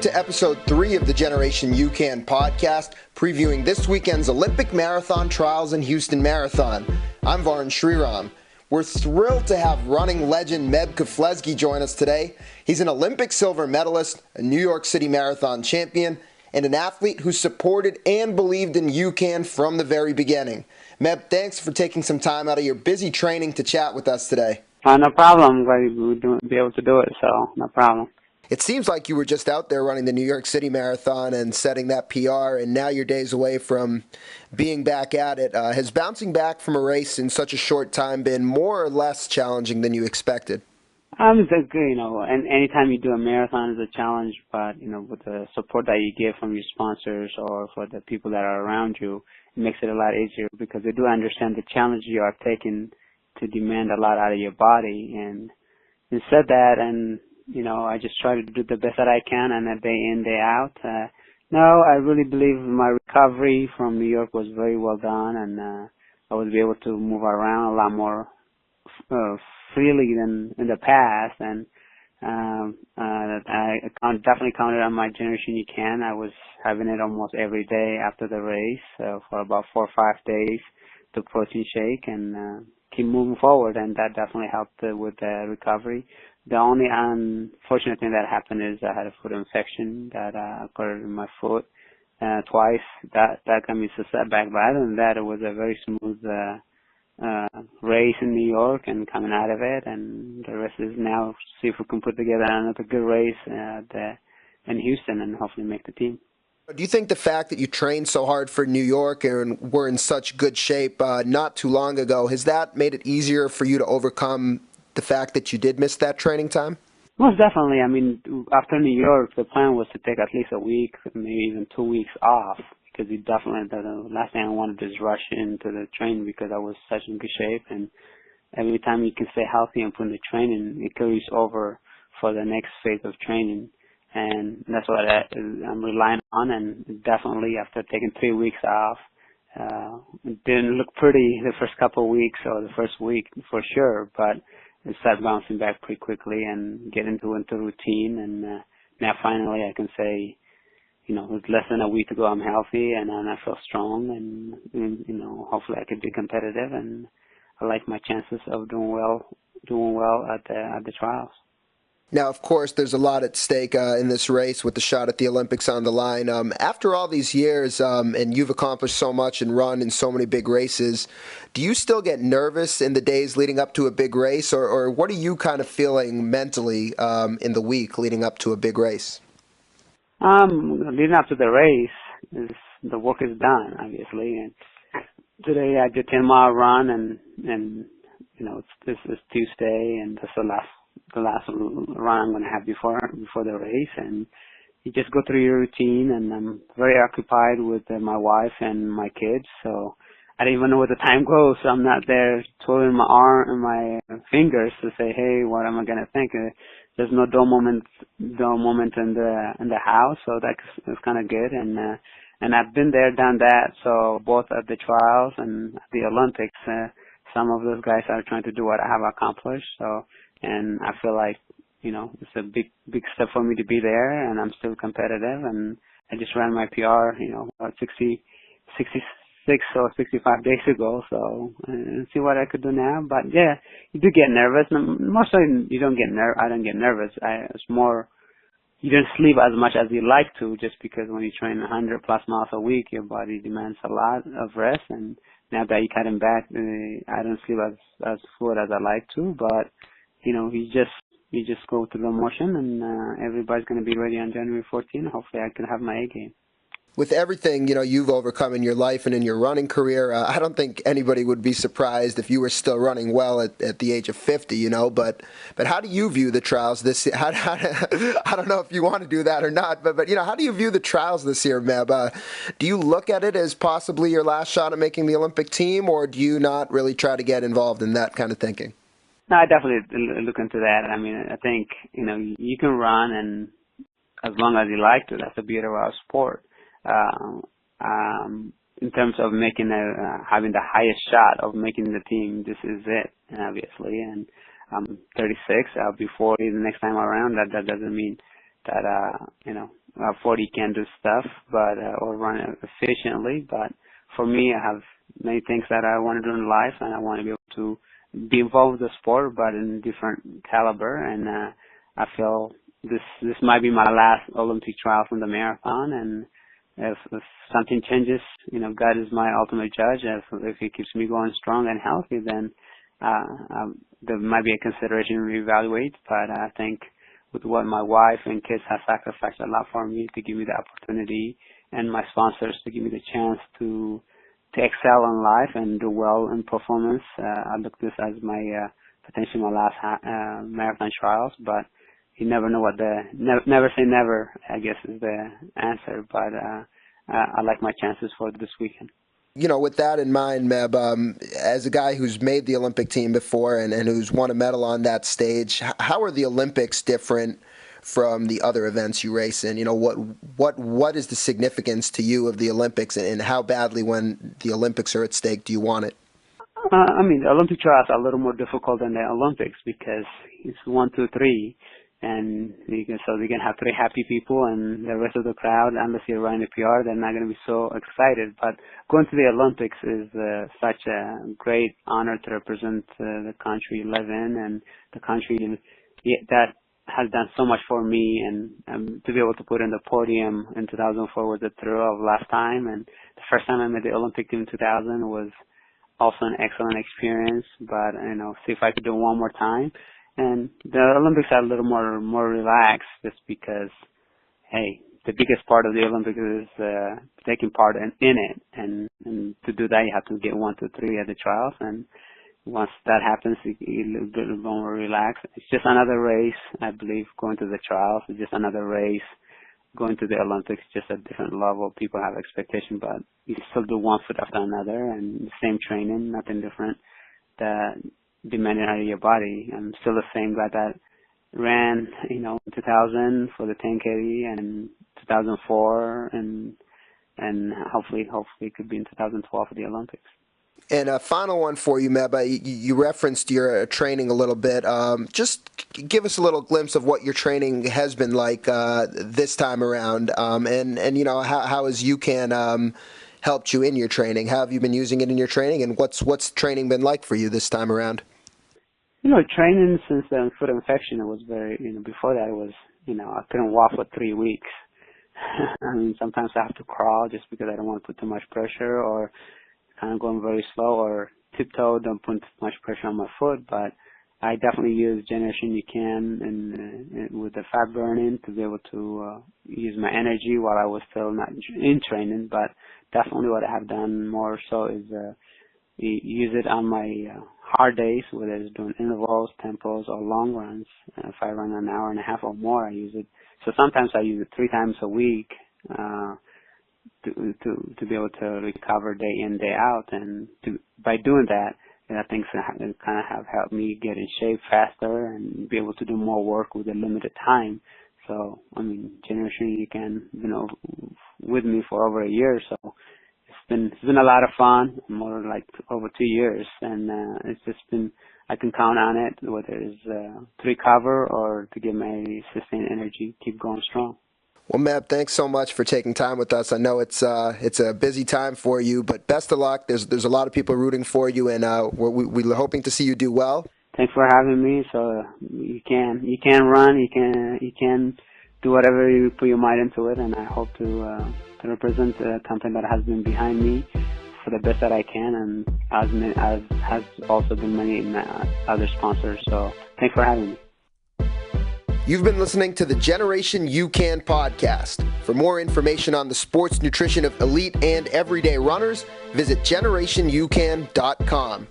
Welcome to episode 3 of the Generation UCAN podcast, previewing this weekend's Olympic marathon trials in Houston Marathon. I'm Varun Sriram. We're thrilled to have running legend Meb Keflezighi join us today. He's an Olympic silver medalist, a New York City Marathon champion, and an athlete who supported and believed in UCAN from the very beginning. Meb, thanks for taking some time out of your busy training to chat with us today. No problem. We'll be able to do it, so no problem. It seems like you were just out there running the New York City Marathon and setting that PR, and now you're days away from being back at it. Has bouncing back from a race in such a short time been more or less challenging than you expected? And anytime you do a marathon is a challenge, but, with the support that you get from your sponsors or for the people that are around you, it makes it a lot easier because they do understand the challenge you are taking to demand a lot out of your body. And instead that, and I just try to do the best that I can, and day in, day out. I really believe my recovery from New York was very well done, and I was able to move around a lot more freely than in the past. And I definitely counted on my Generation UCAN. I was having it almost every day after the race for about 4 or 5 days, the protein shake, and keep moving forward, and that definitely helped with the recovery. The only unfortunate thing that happened is I had a foot infection that occurred in my foot twice. That got me a setback, but other than that, it was a very smooth race in New York and coming out of it, and the rest is now see if we can put together another good race in Houston and hopefully make the team. Do you think the fact that you trained so hard for New York and were in such good shape not too long ago, has that made it easier for you to overcome the fact that you did miss that training time? Most definitely. I mean, after New York, the plan was to take at least a week, maybe even 2 weeks off, because the last thing I wanted is rush into the training because I was such in good shape. And every time you can stay healthy and put in the training, it carries over for the next phase of training. And that's what I'm relying on. And definitely after taking 3 weeks off, it didn't look pretty the first couple of weeks or the first week for sure, but it started bouncing back pretty quickly and get into routine. And now finally I can say, with less than a week to go, I'm healthy and I feel strong, and hopefully I can be competitive, and I like my chances of doing well at the trials. Now, of course, there's a lot at stake in this race with the shot at the Olympics on the line. After all these years, and you've accomplished so much and run in so many big races, do you still get nervous in the days leading up to a big race, or what are you kind of feeling mentally in the week leading up to a big race? Leading up to the race, the work is done, obviously. And today I did a 10-mile run, and this is Tuesday, and that's the last run I'm going to have before the race. And you just go through your routine, and I'm very occupied with my wife and my kids, so I don't even know where the time goes. So I'm not there twiddling my arm and my fingers to say, hey, what am I going to think? There's no dull moment in the house, so that's kind of good. And I've been there, done that. So both at the trials and at the Olympics, some of those guys are trying to do what I have accomplished. So, and I feel like, it's a big step for me to be there, and I'm still competitive. And I just ran my PR, about 66 or 65 days ago. So, see what I could do now. But yeah, you do get nervous. Most of you don't get I don't get nervous. It's more, you don't sleep as much as you like to, just because when you train 100 plus miles a week, your body demands a lot of rest. And now that you're cutting back, I don't sleep as full as I like to. But you just go through the motion, and everybody's going to be ready on January 14th. Hopefully, I can have my A game. With everything you've overcome in your life and in your running career, I don't think anybody would be surprised if you were still running well at the age of 50. But how do you view the trials this year? I don't know if you want to do that or not, but how do you view the trials this year, Meb? Do you look at it as possibly your last shot at making the Olympic team, or do you not really try to get involved in that kind of thinking? No, I definitely look into that. I mean, I think you can run, and as long as you like to, that's the beauty of our sport. In terms of having the highest shot of making the team, this is it, obviously. And I'm 36. I'll be 40 the next time around. That doesn't mean that 40 can do stuff, but or run efficiently. But for me, I have many things that I want to do in life, and I want to be able to be involved with the sport, but in different caliber. And I feel this might be my last Olympic trial from the marathon. And if something changes, God is my ultimate judge. If He keeps me going strong and healthy, then there might be a consideration to reevaluate. But I think with what my wife and kids have sacrificed a lot for me to give me the opportunity, and my sponsors to give me the chance to excel in life and do well in performance, I look this as my potentially my last marathon trials. But you never know never say never, I guess, is the answer. But I like my chances for this weekend. With that in mind, Meb, as a guy who's made the Olympic team before and who's won a medal on that stage, how are the Olympics different from the other events you race in? What is the significance to you of the Olympics, and how badly, when the Olympics are at stake, do you want it? The Olympic trials are a little more difficult than the Olympics because it's 1, 2, 3. And you can have 3 happy people, and the rest of the crowd, unless you're running a PR, they're not going to be so excited. But going to the Olympics is such a great honor to represent the country you live in, and the country that has done so much for me. And to be able to put in the podium in 2004 was a thrill of last time. And the first time I made the Olympic team in 2000 was also an excellent experience. But see if I could do it one more time. And the Olympics are a little more relaxed, just because, hey, the biggest part of the Olympics is taking part in it, and to do that you have to get 1, 2, 3 at the trials, and once that happens, you're a little bit more relaxed. It's just another race, I believe. Going to the trials is just another race. Going to the Olympics is just a different level. People have expectation, but you still do one foot after another, and the same training, nothing different. Demanding out of your body. I'm still the same guy that ran, in 2000 for the 10K and 2004, and hopefully it could be in 2012 for the Olympics. And a final one for you, Meb. You referenced your training a little bit. Just give us a little glimpse of what your training has been like this time around, and how has UCAN helped you in your training? How have you been using it in your training, and what's training been like for you this time around? Training since the foot infection, it was very, before that it was, I couldn't walk for 3 weeks. Sometimes I have to crawl just because I don't want to put too much pressure, or kind of going very slow, or tiptoe, don't put too much pressure on my foot. But I definitely use Generation UCAN and with the fat burning to be able to use my energy while I was still not in training. But definitely what I have done more so is use it on my hard days, whether it's doing intervals, tempos, or long runs. If I run an hour and a half or more, I use it. So sometimes I use it 3 times a week to be able to recover day in, day out. And by doing that, I think it kind of have helped me get in shape faster and be able to do more work with a limited time. So, Generation UCAN been with me for over a year, so it's been a lot of fun, more like over 2 years, and it's just been, I can count on it, whether it's to recover or to get my sustained energy, keep going strong. Well, Meb, thanks so much for taking time with us. I know it's a busy time for you, but best of luck. There's a lot of people rooting for you, and we're hoping to see you do well. Thanks for having me. So you can run, you can do whatever you put your mind into it, and I hope to represent a company that has been behind me for the best that I can, and has also been many other sponsors. So thanks for having me. You've been listening to the Generation UCAN podcast. For more information on the sports nutrition of elite and everyday runners, visit generationyoucan.com.